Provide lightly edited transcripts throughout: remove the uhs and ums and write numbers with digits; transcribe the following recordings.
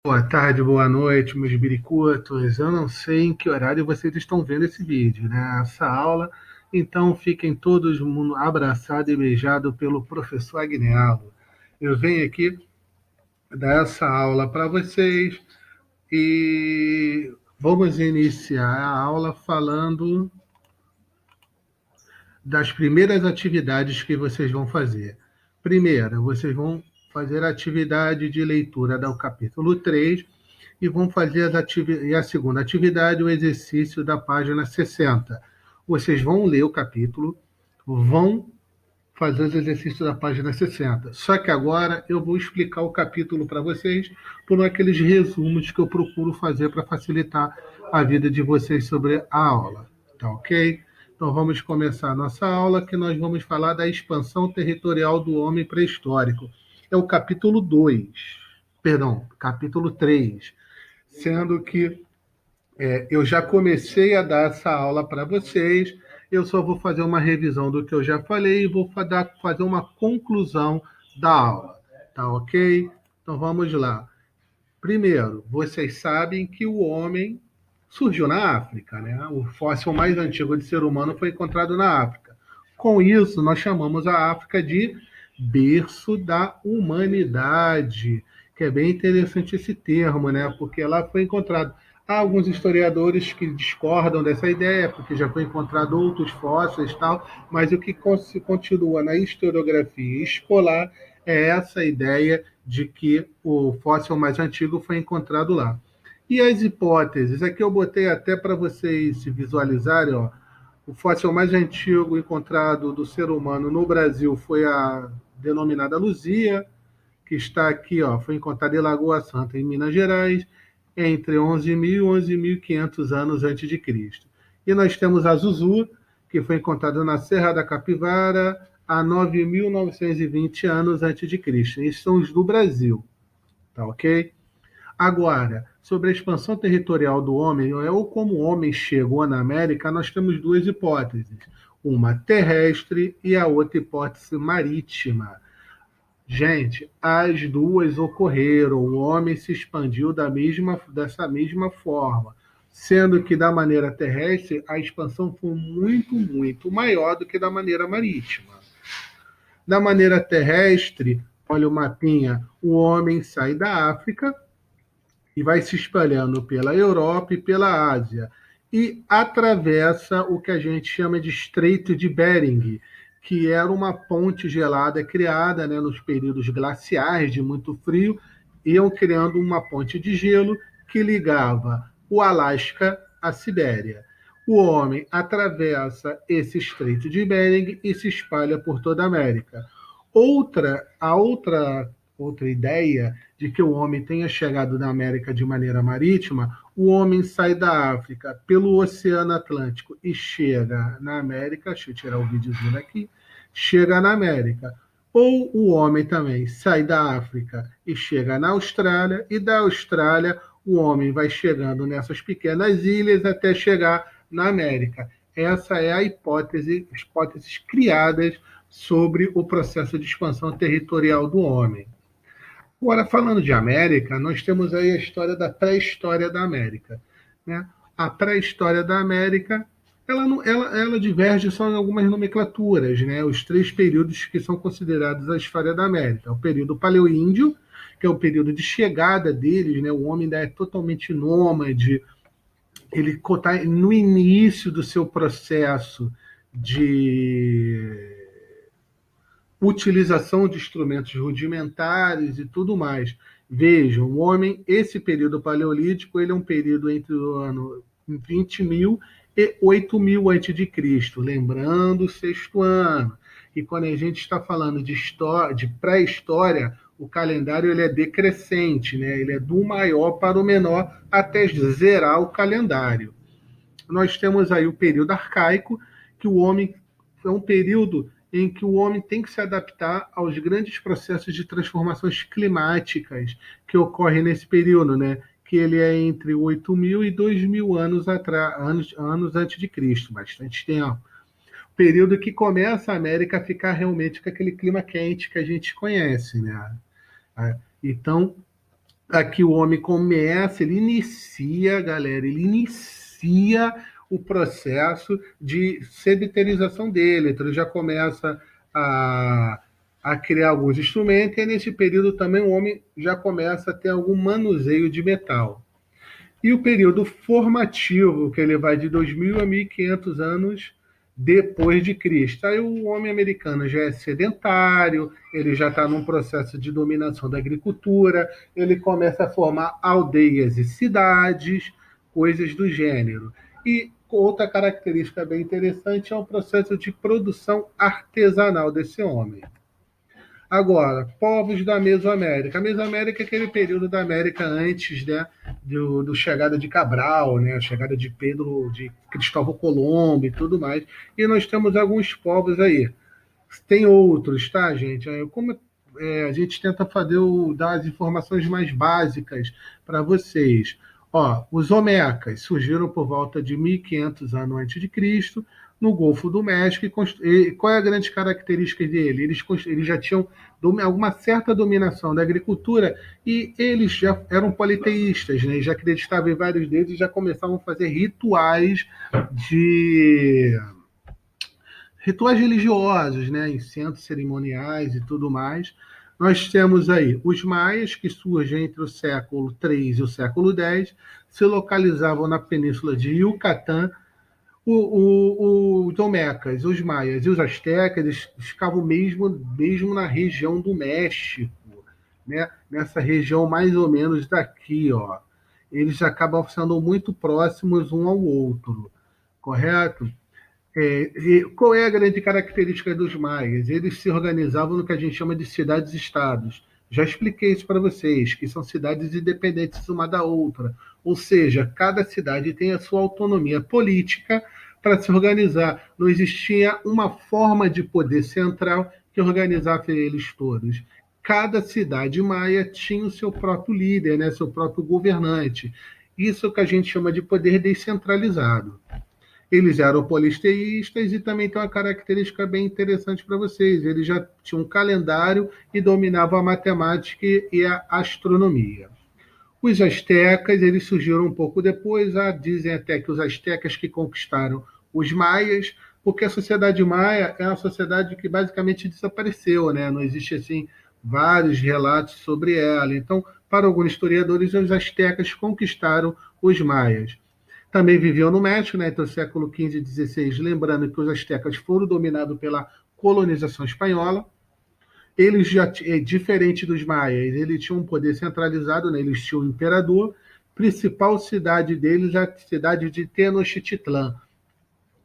Boa tarde, boa noite, meus biricutos. Eu não sei em que horário vocês estão vendo esse vídeo, né? Essa aula. Então fiquem todos mundo abraçados e beijados pelo professor Agnello. Eu venho aqui dar essa aula para vocês e vamos iniciar a aula falando das primeiras atividades que vocês vão fazer. Primeira, vocês vão fazer a atividade de leitura do capítulo 3 e vão fazer e a segunda atividade, o exercício da página 60. Vocês vão ler o capítulo, vão fazer os exercícios da página 60. Só que agora eu vou explicar o capítulo para vocês por aqueles resumos que eu procuro fazer para facilitar a vida de vocês sobre a aula. Tá ok? Então vamos começar a nossa aula, que nós vamos falar da expansão territorial do homem pré-histórico. É o capítulo 2, perdão, capítulo 3, sendo que eu já comecei a dar essa aula para vocês, eu só vou fazer uma revisão do que eu já falei e vou fazer uma conclusão da aula, tá ok? Então vamos lá. Primeiro, vocês sabem que o homem surgiu na África, né? O fóssil mais antigo de ser humano foi encontrado na África. Com isso, nós chamamos a África de berço da humanidade, que é bem interessante esse termo, né? Porque lá foi encontrado. Há alguns historiadores que discordam dessa ideia, porque já foi encontrado outros fósseis e tal, mas o que se continua na historiografia escolar é essa ideia de que o fóssil mais antigo foi encontrado lá. E as hipóteses? Aqui eu botei até para vocês se visualizarem, ó. O fóssil mais antigo encontrado do ser humano no Brasil foi a denominada Luzia, que está aqui, ó, foi encontrada em Lagoa Santa, em Minas Gerais, entre 11.000 e 11.500 anos antes de Cristo. E nós temos a Zuzu, que foi encontrada na Serra da Capivara há 9.920 anos antes de Cristo. Esses são os do Brasil, tá ok? Agora, sobre a expansão territorial do homem, ou como o homem chegou na América, nós temos duas hipóteses. Uma terrestre e a outra hipótese marítima. Gente, as duas ocorreram. O homem se expandiu dessa mesma forma, sendo que da maneira terrestre a expansão foi muito, muito maior do que da maneira marítima. Da maneira terrestre, olha o mapinha, o homem sai da África e vai se espalhando pela Europa e pela Ásia e atravessa o que a gente chama de Estreito de Bering, que era uma ponte gelada criada, né, nos períodos glaciais de muito frio, iam criando uma ponte de gelo que ligava o Alasca à Sibéria. O homem atravessa esse Estreito de Bering e se espalha por toda a América. A outra ideia de que o homem tenha chegado na América de maneira marítima, o homem sai da África pelo Oceano Atlântico e chega na América, deixa eu tirar o videozinho aqui, chega na América. Ou o homem também sai da África e chega na Austrália, e da Austrália o homem vai chegando nessas pequenas ilhas até chegar na América. Essa é a hipótese, as hipóteses criadas sobre o processo de expansão territorial do homem. Agora, falando de América, nós temos aí a história da pré-história da América, né? A pré-história da América, ela diverge só em algumas nomenclaturas, né? Os três períodos que são considerados a história da América. O período paleoíndio, que é o período de chegada deles, né? O homem ainda é totalmente nômade, ele está no início do seu processo de utilização de instrumentos rudimentares e tudo mais. Vejam, o homem, esse período paleolítico, ele é um período entre o ano 20.000 e 8.000 a.C., lembrando o sexto ano. E quando a gente está falando de pré-história, o calendário ele é decrescente, né? Ele é do maior para o menor até zerar o calendário. Nós temos aí o período arcaico, que o homem é um período em que o homem tem que se adaptar aos grandes processos de transformações climáticas que ocorrem nesse período, né? Que ele é entre 8.000 e 2.000 anos antes de Cristo, bastante tempo. Período que começa a América a ficar realmente com aquele clima quente que a gente conhece, né? Então, aqui o homem começa, ele inicia, galera, ele inicia o processo de sedentarização dele. Então, ele já começa a, a criar alguns instrumentos, e nesse período também o homem já começa a ter algum manuseio de metal. E o período formativo, que ele vai de 2000 a 1500 anos depois de Cristo. Aí o homem americano já é sedentário, ele já está num processo de dominação da agricultura, ele começa a formar aldeias e cidades, coisas do gênero. E outra característica bem interessante é o processo de produção artesanal desse homem. Agora, povos da Mesoamérica. A Mesoamérica é aquele período da América antes, né, do chegada de Cabral, né, a chegada de Pedro, de Cristóvão Colombo e tudo mais. E nós temos alguns povos aí. Tem outros, tá, gente? Como a gente tenta dar as informações mais básicas para vocês. Ó, os Olmecas surgiram por volta de 1500 anos antes de Cristo, no Golfo do México. E qual é a grande característica dele? Eles já tinham alguma certa dominação da agricultura, e eles já eram politeístas, né? Já acreditavam em vários deuses e já começavam a fazer de rituais religiosos, né, em centros cerimoniais e tudo mais. Nós temos aí os maias, que surgem entre o século III e o século X, se localizavam na península de Yucatán. Os olmecas, os maias e os astecas, eles ficavam mesmo na região do México, né? Nessa região mais ou menos daqui, ó. Eles acabam sendo muito próximos um ao outro, correto? Qual é a grande característica dos maias? Eles se organizavam no que a gente chama de cidades-estados. Já expliquei isso para vocês, que são cidades independentes uma da outra. Ou seja, cada cidade tem a sua autonomia política para se organizar. Não existia uma forma de poder central que organizasse eles todos. Cada cidade maia tinha o seu próprio líder, né, seu próprio governante. Isso é o que a gente chama de poder descentralizado. Eles eram polisteístas e também tem uma característica bem interessante para vocês. Eles já tinham um calendário e dominavam a matemática e a astronomia. Os astecas, eles surgiram um pouco depois. Dizem até que os astecas que conquistaram os maias, porque a sociedade maia é uma sociedade que basicamente desapareceu, né? Não existe assim vários relatos sobre ela. Então, para alguns historiadores, os astecas conquistaram os maias. Também viviam no México, né, entre o século XV e XVI, lembrando que os astecas foram dominados pela colonização espanhola. Eles já, diferente dos maias, eles tinham um poder centralizado, né, eles tinham um imperador. Principal cidade deles é a cidade de Tenochtitlán,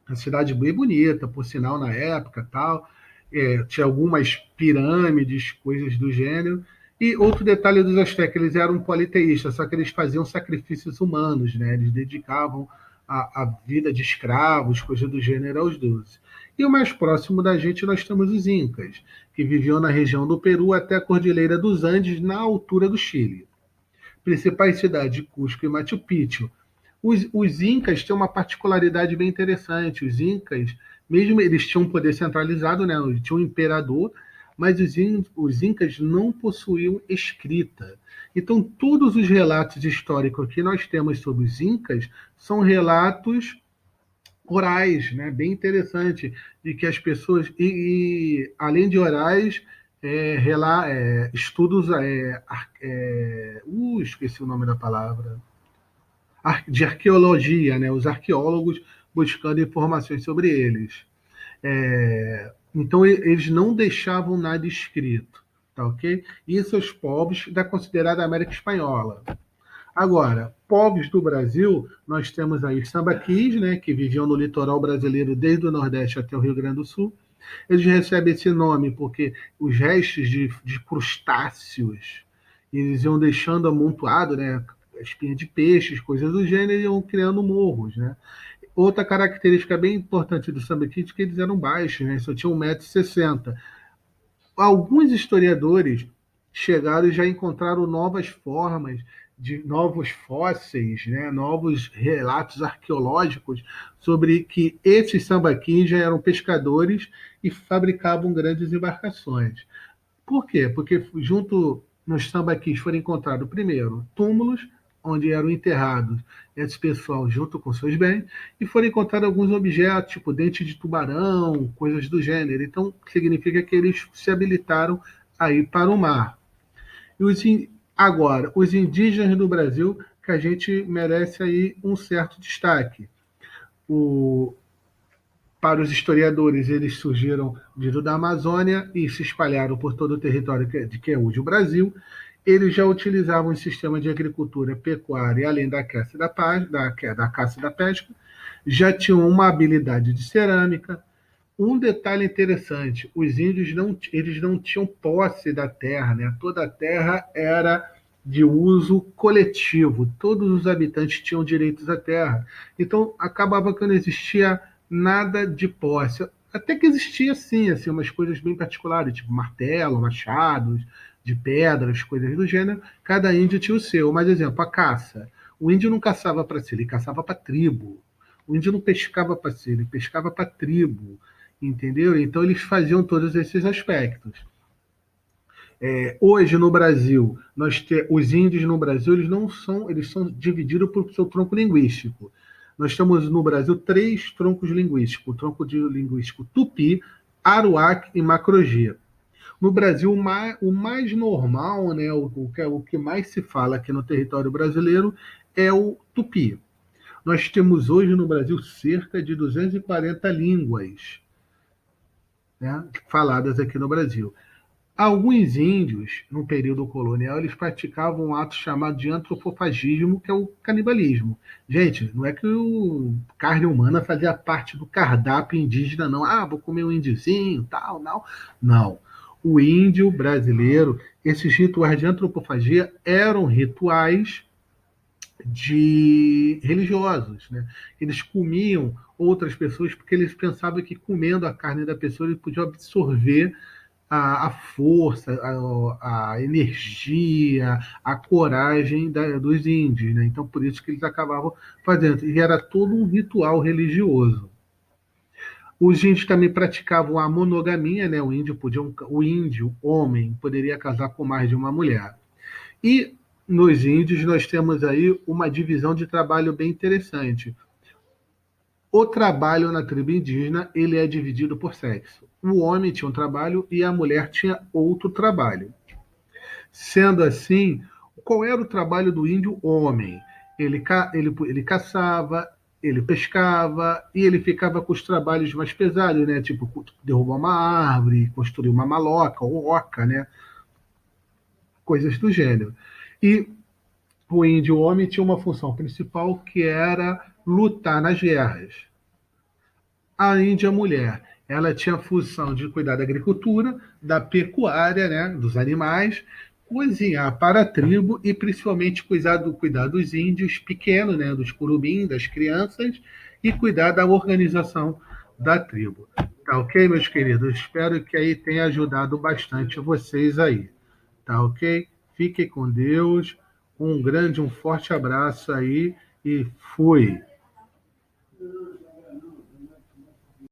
uma cidade bem bonita, por sinal, na época, tal. Tinha algumas pirâmides, coisas do gênero. E outro detalhe dos astecas, eles eram politeístas, só que eles faziam sacrifícios humanos, né? Eles dedicavam a vida de escravos, coisa do gênero, aos deuses. E o mais próximo da gente nós temos os incas, que viviam na região do Peru até a Cordilheira dos Andes, na altura do Chile. Principais cidades, Cusco e Machu Picchu. Os incas têm uma particularidade bem interessante. Os incas, mesmo eles tinham um poder centralizado, né? Tinham um imperador, mas os incas não possuíam escrita. Então, todos os relatos históricos que nós temos sobre os incas são relatos orais, né? Bem interessante, de que as pessoas, além de orais, estudos, esqueci o nome da palavra, de arqueologia, né? Os arqueólogos buscando informações sobre eles. Então, eles não deixavam nada escrito, tá ok? Isso os povos da considerada América Espanhola. Agora, povos do Brasil, nós temos aí os sambaquis, né, que viviam no litoral brasileiro desde o Nordeste até o Rio Grande do Sul. Eles recebem esse nome porque os restos de crustáceos, eles iam deixando amontoado, né, espinha de peixes, coisas do gênero, e iam criando morros, né? Outra característica bem importante do sambaqui é que eles eram baixos, né? Só tinham 1,60 m. Alguns historiadores chegaram e já encontraram novas formas, de novos fósseis, né? Novos relatos arqueológicos sobre que esses sambaquis já eram pescadores e fabricavam grandes embarcações. Por quê? Porque junto nos tambaquis foram encontrados, primeiro, túmulos, onde eram enterrados esse pessoal junto com seus bens, e foram encontrados alguns objetos, tipo dente de tubarão, coisas do gênero. Então, significa que eles se habilitaram a ir para o mar. E agora, os indígenas do Brasil, que a gente merece aí um certo destaque. O, para os historiadores, eles surgiram dentro da Amazônia e se espalharam por todo o território que é hoje o Brasil. Eles já utilizavam um sistema de agricultura pecuária, além da caça e da caça e da pesca, já tinham uma habilidade de cerâmica. Um detalhe interessante: os índios eles não tinham posse da terra, né? Toda a terra era de uso coletivo, todos os habitantes tinham direitos à terra. Então acabava que não existia nada de posse. Até que existia sim, assim, umas coisas bem particulares, tipo martelo, machados, de pedras, coisas do gênero. Cada índio tinha o seu. Mas, exemplo, a caça. O índio não caçava para si, ele caçava para a tribo. O índio não pescava para si, ele pescava para a tribo, entendeu? Então eles faziam todos esses aspectos. Hoje no Brasil, os índios no Brasil eles não são, eles são divididos por seu tronco linguístico. Nós temos no Brasil três troncos linguísticos: o tronco de linguístico Tupi, Aruac e Macro-G. No Brasil, o mais normal, né, o que mais se fala aqui no território brasileiro é o Tupi. Nós temos hoje no Brasil cerca de 240 línguas, né, faladas aqui no Brasil. Alguns índios, no período colonial, eles praticavam um ato chamado de antropofagismo, que é o canibalismo. Gente, não é que o carne humana fazia parte do cardápio indígena, não. Ah, vou comer um índiozinho, tal, não. Não. O índio brasileiro, esses rituais de antropofagia eram rituais de religiosos, né? Eles comiam outras pessoas porque eles pensavam que comendo a carne da pessoa eles podiam absorver a força, a energia, a coragem dos índios, né? Então por isso que eles acabavam fazendo. E era todo um ritual religioso. Os índios também praticavam a monogamia, né? O índio homem poderia casar com mais de uma mulher. E nos índios nós temos aí uma divisão de trabalho bem interessante. O trabalho na tribo indígena ele é dividido por sexo. O homem tinha um trabalho e a mulher tinha outro trabalho. Sendo assim, qual era o trabalho do índio homem? Ele caçava, ele pescava e ele ficava com os trabalhos mais pesados, né? Tipo derrubar uma árvore, construir uma maloca ou oca, né? Coisas do gênero. E o índio homem tinha uma função principal que era lutar nas guerras. A índia mulher, ela tinha a função de cuidar da agricultura, da pecuária, né, dos animais, cozinhar para a tribo e principalmente cuidar dos índios pequenos, né, dos curumim, das crianças e cuidar da organização da tribo. Tá ok, meus queridos? Espero que aí tenha ajudado bastante vocês aí. Tá ok? Fiquem com Deus. Um forte abraço aí e fui.